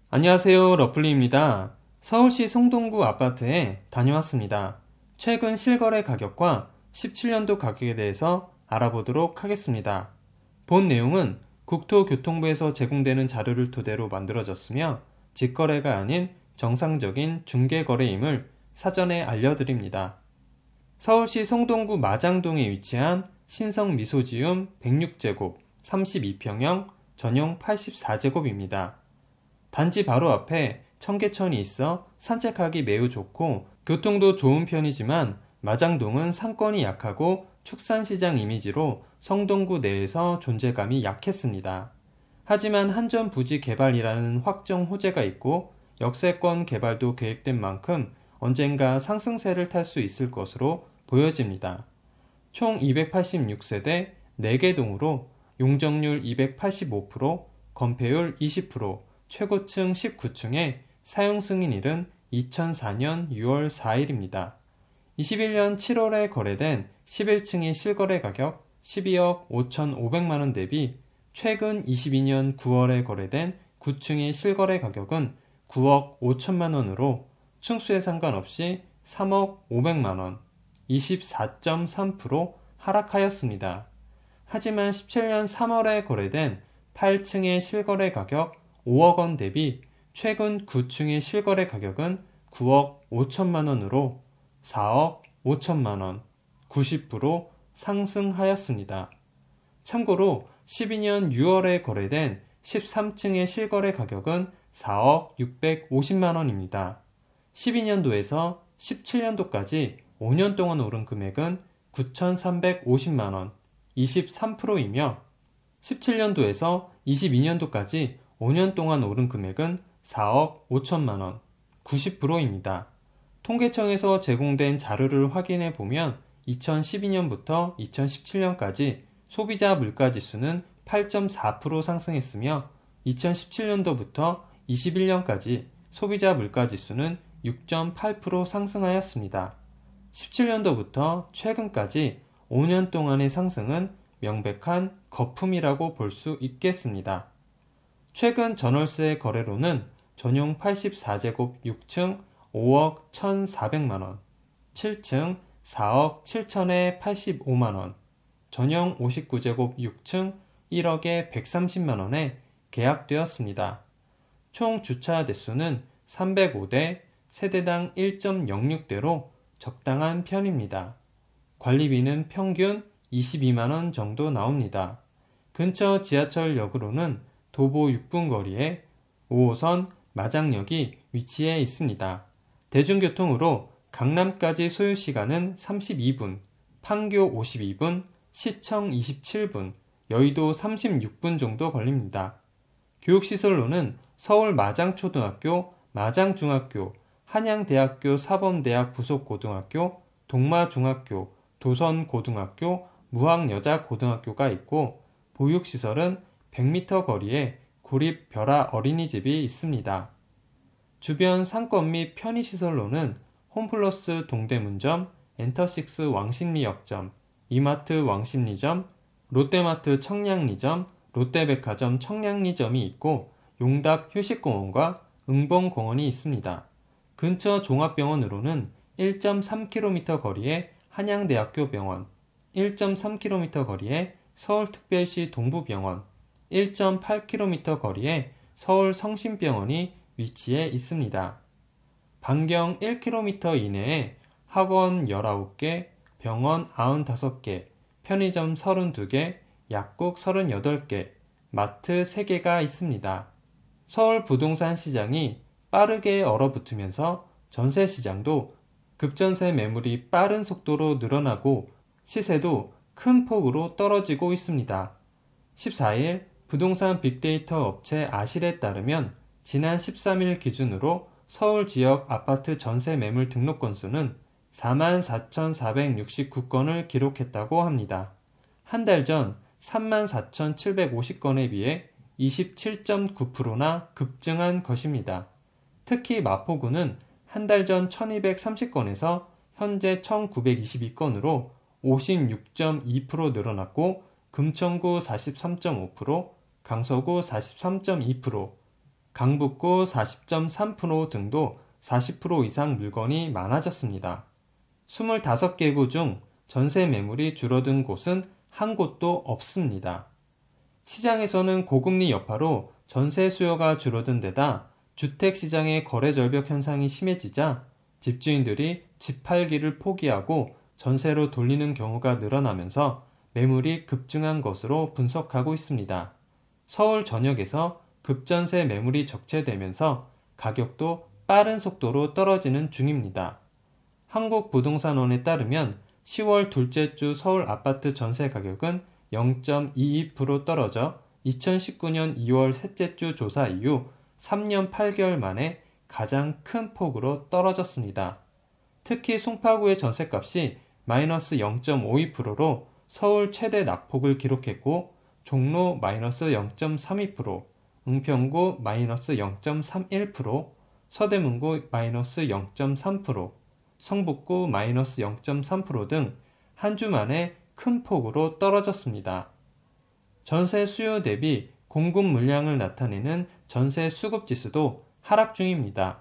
안녕하세요, 러플리입니다. 서울시 성동구 아파트에 다녀왔습니다. 최근 실거래 가격과 17년도 가격에 대해서 알아보도록 하겠습니다. 본 내용은 국토교통부에서 제공되는 자료를 토대로 만들어졌으며 직거래가 아닌 정상적인 중개거래임을 사전에 알려드립니다. 서울시 성동구 마장동에 위치한 신성미소지움 106제곱 32평형 전용 84제곱입니다. 단지 바로 앞에 청계천이 있어 산책하기 매우 좋고 교통도 좋은 편이지만 마장동은 상권이 약하고 축산시장 이미지로 성동구 내에서 존재감이 약했습니다. 하지만 한전 부지 개발이라는 확정 호재가 있고 역세권 개발도 계획된 만큼 언젠가 상승세를 탈 수 있을 것으로 보여집니다. 총 286세대 4개 동으로 용적률 285%, 건폐율 20%, 최고층 19층에 사용 승인일은 2004년 6월 4일입니다. 21년 7월에 거래된 11층의 실거래 가격 12억 5,500만원 대비 최근 22년 9월에 거래된 9층의 실거래 가격은 9억 5천만원으로 층수에 상관없이 3억 5백만원, 24.3% 하락하였습니다. 하지만 17년 3월에 거래된 8층의 실거래 가격 5억원 대비 최근 9층의 실거래 가격은 9억 5천만원으로 4억 5천만원, 90% 상승하였습니다. 참고로 12년 6월에 거래된 13층의 실거래 가격은 4억 650만원입니다. 12년도에서 17년도까지 5년 동안 오른 금액은 9,350만원, 23%이며 17년도에서 22년도까지 5년 동안 오른 금액은 4억 5천만원, 90%입니다. 통계청에서 제공된 자료를 확인해 보면 2012년부터 2017년까지 소비자 물가지수는 8.4% 상승했으며 2017년도부터 21년까지 소비자 물가지수는 6.8% 상승하였습니다. 17년도부터 최근까지 5년 동안의 상승은 명백한 거품이라고 볼 수 있겠습니다. 최근 전월세 거래로는 전용 84제곱 6층 5억 1,400만원, 7층 4억 7천에 85만원, 전용 59제곱 6층 1억에 130만원에 계약되었습니다. 총 주차 대수는 305대, 세대당 1.06대로 적당한 편입니다. 관리비는 평균 22만원 정도 나옵니다. 근처 지하철역으로는 도보 6분 거리에 5호선 마장역이 위치해 있습니다. 대중교통으로 강남까지 소요시간은 32분, 판교 52분, 시청 27분, 여의도 36분 정도 걸립니다. 교육시설로는 서울 마장초등학교, 마장중학교, 한양대학교 사범대학 부속고등학교, 동마중학교, 도선고등학교, 무학여자고등학교가 있고 보육시설은 100m 거리에 구립 벼라 어린이집이 있습니다. 주변 상권 및 편의시설로는 홈플러스 동대문점, 엔터식스 왕십리역점, 이마트 왕십리점, 롯데마트 청량리점, 롯데백화점 청량리점이 있고 용답 휴식공원과 응봉공원이 있습니다. 근처 종합병원으로는 1.3km 거리에 한양대학교 병원, 1.3km 거리에 서울특별시 동부병원, 1.8km 거리에 서울성심병원이 위치해 있습니다. 반경 1km 이내에 학원 19개, 병원 95개, 편의점 32개, 약국 38개, 마트 3개가 있습니다. 서울 부동산 시장이 빠르게 얼어붙으면서 전세시장도 급전세 매물이 빠른 속도로 늘어나고 시세도 큰 폭으로 떨어지고 있습니다. 14일 부동산 빅데이터 업체 아실에 따르면 지난 13일 기준으로 서울 지역 아파트 전세 매물 등록 건수는 44,469건을 기록했다고 합니다. 한 달 전 34,750건에 비해 27.9%나 급증한 것입니다. 특히 마포구는 한 달 전 1230건에서 현재 1922건으로 56.2% 늘어났고 금천구 43.5%, 강서구 43.2%, 강북구 40.3% 등도 40% 이상 물건이 많아졌습니다. 25개 구 중 전세 매물이 줄어든 곳은 한 곳도 없습니다. 시장에서는 고금리 여파로 전세 수요가 줄어든 데다 주택시장의 거래 절벽 현상이 심해지자 집주인들이 집 팔기를 포기하고 전세로 돌리는 경우가 늘어나면서 매물이 급증한 것으로 분석하고 있습니다. 서울 전역에서 급전세 매물이 적체되면서 가격도 빠른 속도로 떨어지는 중입니다. 한국부동산원에 따르면 10월 둘째 주 서울 아파트 전세 가격은 0.22% 떨어져 2019년 2월 셋째 주 조사 이후 3년 8개월 만에 가장 큰 폭으로 떨어졌습니다. 특히 송파구의 전셋값이 마이너스 0.52%로 서울 최대 낙폭을 기록했고 종로 마이너스 0.32%, 은평구 마이너스 0.31%, 서대문구 마이너스 0.3%, 성북구 마이너스 0.3% 등 한 주 만에 큰 폭으로 떨어졌습니다. 전세 수요 대비 공급 물량을 나타내는 전세 수급 지수도 하락 중입니다.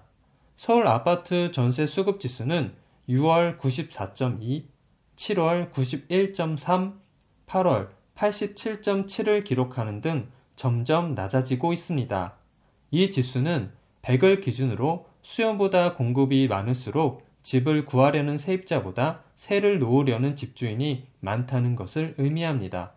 서울 아파트 전세 수급 지수는 6월 94.2, 7월 91.3, 8월 87.7을 기록하는 등 점점 낮아지고 있습니다. 이 지수는 100을 기준으로 수요보다 공급이 많을수록 집을 구하려는 세입자보다 세를 놓으려는 집주인이 많다는 것을 의미합니다.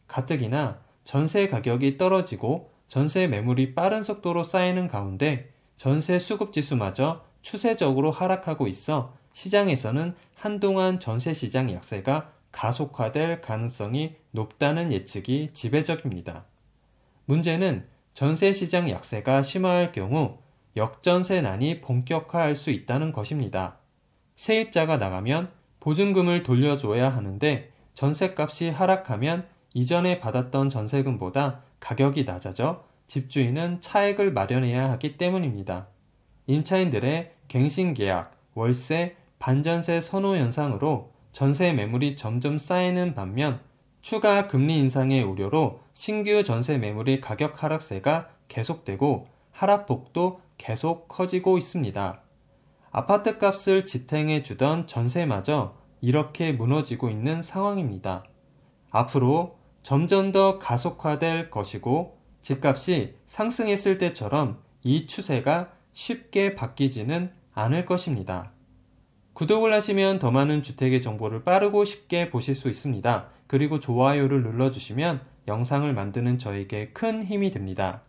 가뜩이나 전세 가격이 떨어지고 전세 매물이 빠른 속도로 쌓이는 가운데 전세 수급 지수마저 추세적으로 하락하고 있어 시장에서는 한동안 전세 시장 약세가 가속화될 가능성이 높다는 예측이 지배적입니다. 문제는 전세 시장 약세가 심화할 경우 역전세난이 본격화할 수 있다는 것입니다. 세입자가 나가면 보증금을 돌려줘야 하는데 전셋값이 하락하면 이전에 받았던 전세금보다 가격이 낮아져 집주인은 차액을 마련해야 하기 때문입니다. 임차인들의 갱신계약, 월세, 반전세 선호 현상으로 전세 매물이 점점 쌓이는 반면 추가 금리 인상의 우려로 신규 전세 매물의 가격 하락세가 계속되고 하락폭도 계속 커지고 있습니다. 아파트 값을 지탱해 주던 전세마저 이렇게 무너지고 있는 상황입니다. 앞으로 점점 더 가속화될 것이고 집값이 상승했을 때처럼 이 추세가 쉽게 바뀌지는 않을 것입니다. 구독을 하시면 더 많은 주택의 정보를 빠르고 쉽게 보실 수 있습니다. 그리고 좋아요를 눌러주시면 영상을 만드는 저에게 큰 힘이 됩니다.